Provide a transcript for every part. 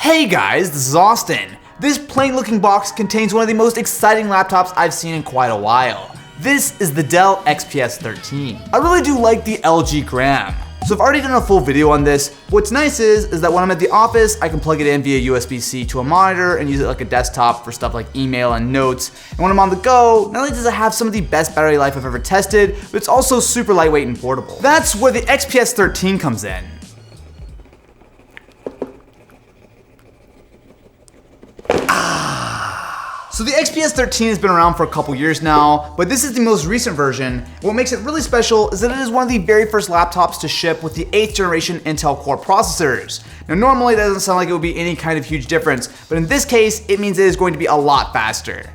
Hey guys, this is Austin. This plain looking box contains one of the most exciting laptops I've seen in quite a while. This is the Dell XPS 13. I really do like the LG Gram. So I've already done a full video on this. What's nice is that when I'm at the office, I can plug it in via USB-C to a monitor and use it like a desktop for stuff like email and notes. And when I'm on the go, not only does it have some of the best battery life I've ever tested, but it's also super lightweight and portable. That's where the XPS 13 comes in. So the XPS 13 has been around for a couple years now, but this is the most recent version. What makes it really special is that it is one of the very first laptops to ship with the 8th generation Intel Core processors. Now normally that doesn't sound like it would be any kind of huge difference, but in this case it means it is going to be a lot faster.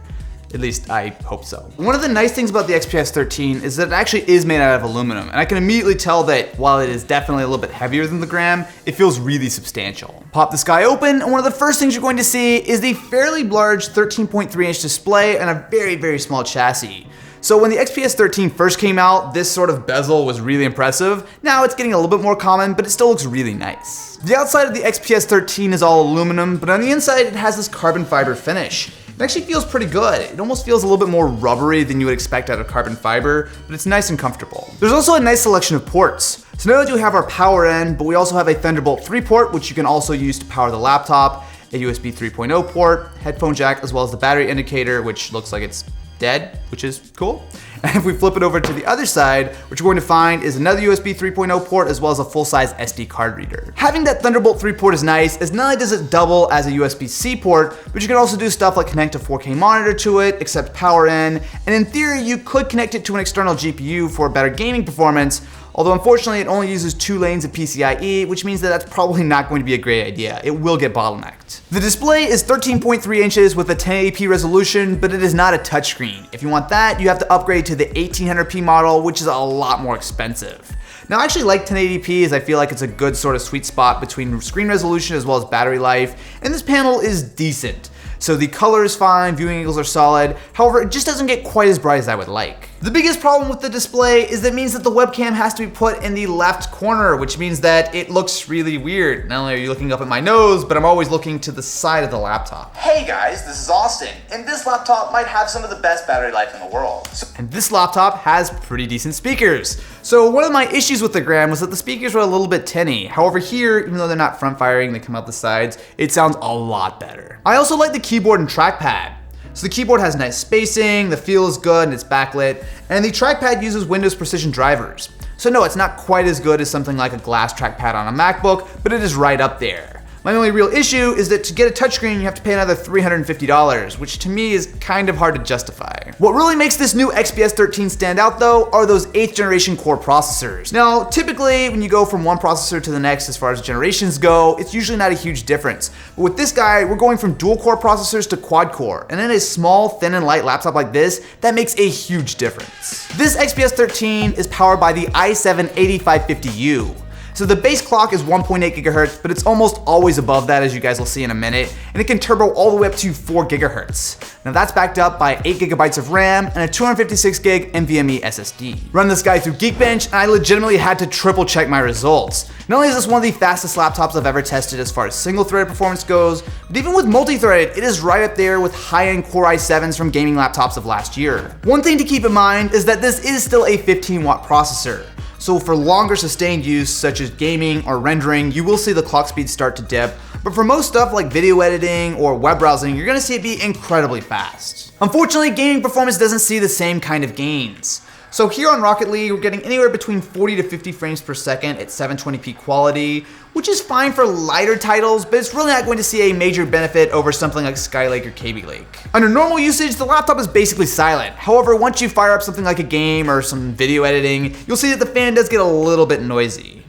At least I hope so. One of the nice things about the XPS 13 is that it actually is made out of aluminum, and I can immediately tell that while it is definitely a little bit heavier than the Gram, it feels really substantial. Pop this guy open, and one of the first things you're going to see is the fairly large 13.3-inch display and a very, very small chassis. So when the XPS 13 first came out, this sort of bezel was really impressive. Now it's getting a little bit more common, but it still looks really nice. The outside of the XPS 13 is all aluminum, but on the inside it has this carbon fiber finish. It actually feels pretty good. It almost feels a little bit more rubbery than you would expect out of carbon fiber, but it's nice and comfortable. There's also a nice selection of ports. So not only do we have our power end, but we also have a Thunderbolt 3 port, which you can also use to power the laptop, a USB 3.0 port, headphone jack, as well as the battery indicator, which looks like it's dead, which is cool. And if we flip it over to the other side, what you're going to find is another USB 3.0 port as well as a full-size SD card reader. Having that Thunderbolt 3 port is nice, as not only does it double as a USB-C port, but you can also do stuff like connect a 4K monitor to it, accept power in, and in theory you could connect it to an external GPU for better gaming performance, although unfortunately it only uses 2 lanes of PCIe, which means that that's probably not going to be a great idea. It will get bottlenecked. The display is 13.3 inches with a 1080p resolution, but it is not a touchscreen. If you want that, you have to upgrade to the 1800p model, which is a lot more expensive. Now I actually like 1080p as I feel like it's a good sort of sweet spot between screen resolution as well as battery life, and this panel is decent. So the color is fine, viewing angles are solid, however it just doesn't get quite as bright as I would like. The biggest problem with the display is that it means that the webcam has to be put in the left corner, which means that it looks really weird. Not only are you looking up at my nose, but I'm always looking to the side of the laptop. Hey guys, this is Austin, and this laptop might have some of the best battery life in the world. And this laptop has pretty decent speakers. So one of my issues with the Gram was that the speakers were a little bit tinny. However here, even though they're not front firing, they come out the sides, it sounds a lot better. I also like the keyboard and trackpad. So the keyboard has nice spacing, the feel is good, and it's backlit, and the trackpad uses Windows Precision drivers. So no, it's not quite as good as something like a glass trackpad on a MacBook, but it is right up there. My only real issue is that to get a touchscreen, you have to pay another $350, which to me is kind of hard to justify. What really makes this new XPS 13 stand out though are those 8th generation core processors. Now, typically when you go from one processor to the next as far as generations go, it's usually not a huge difference. But with this guy, we're going from dual core processors to quad core, and in a small, thin and light laptop like this, that makes a huge difference. This XPS 13 is powered by the i7-8550U. So the base clock is 1.8 gigahertz, but it's almost always above that, as you guys will see in a minute, and it can turbo all the way up to 4 gigahertz. Now that's backed up by 8 gigabytes of RAM and a 256 gig NVMe SSD. Run this guy through Geekbench, and I legitimately had to triple check my results. Not only is this one of the fastest laptops I've ever tested as far as single-threaded performance goes, but even with multi-threaded, it is right up there with high-end Core i7s from gaming laptops of last year. One thing to keep in mind is that this is still a 15-watt processor. So for longer sustained use, such as gaming or rendering, you will see the clock speed start to dip, but for most stuff like video editing or web browsing, you're gonna see it be incredibly fast. Unfortunately, gaming performance doesn't see the same kind of gains. So here on Rocket League, we're getting anywhere between 40 to 50 frames per second at 720p quality, which is fine for lighter titles, but it's really not going to see a major benefit over something like Skylake or KB Lake. Under normal usage, the laptop is basically silent. However, once you fire up something like a game or some video editing, you'll see that the fan does get a little bit noisy.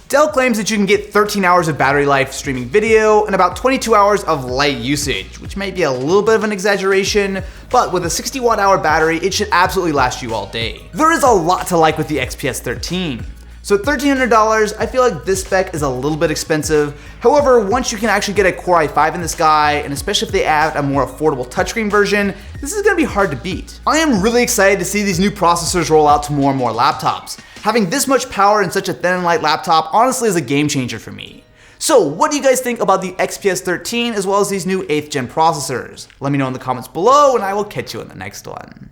Dell claims that you can get 13 hours of battery life streaming video and about 22 hours of light usage, which might be a little bit of an exaggeration, but with a 60 watt-hour battery, it should absolutely last you all day. There is a lot to like with the XPS 13. So at $1,300, I feel like this spec is a little bit expensive. However, once you can actually get a Core i5 in this guy, and especially if they add a more affordable touchscreen version, this is gonna be hard to beat. I am really excited to see these new processors roll out to more and more laptops. Having this much power in such a thin and light laptop honestly is a game changer for me. So what do you guys think about the XPS 13 as well as these new 8th gen processors? Let me know in the comments below and I will catch you in the next one.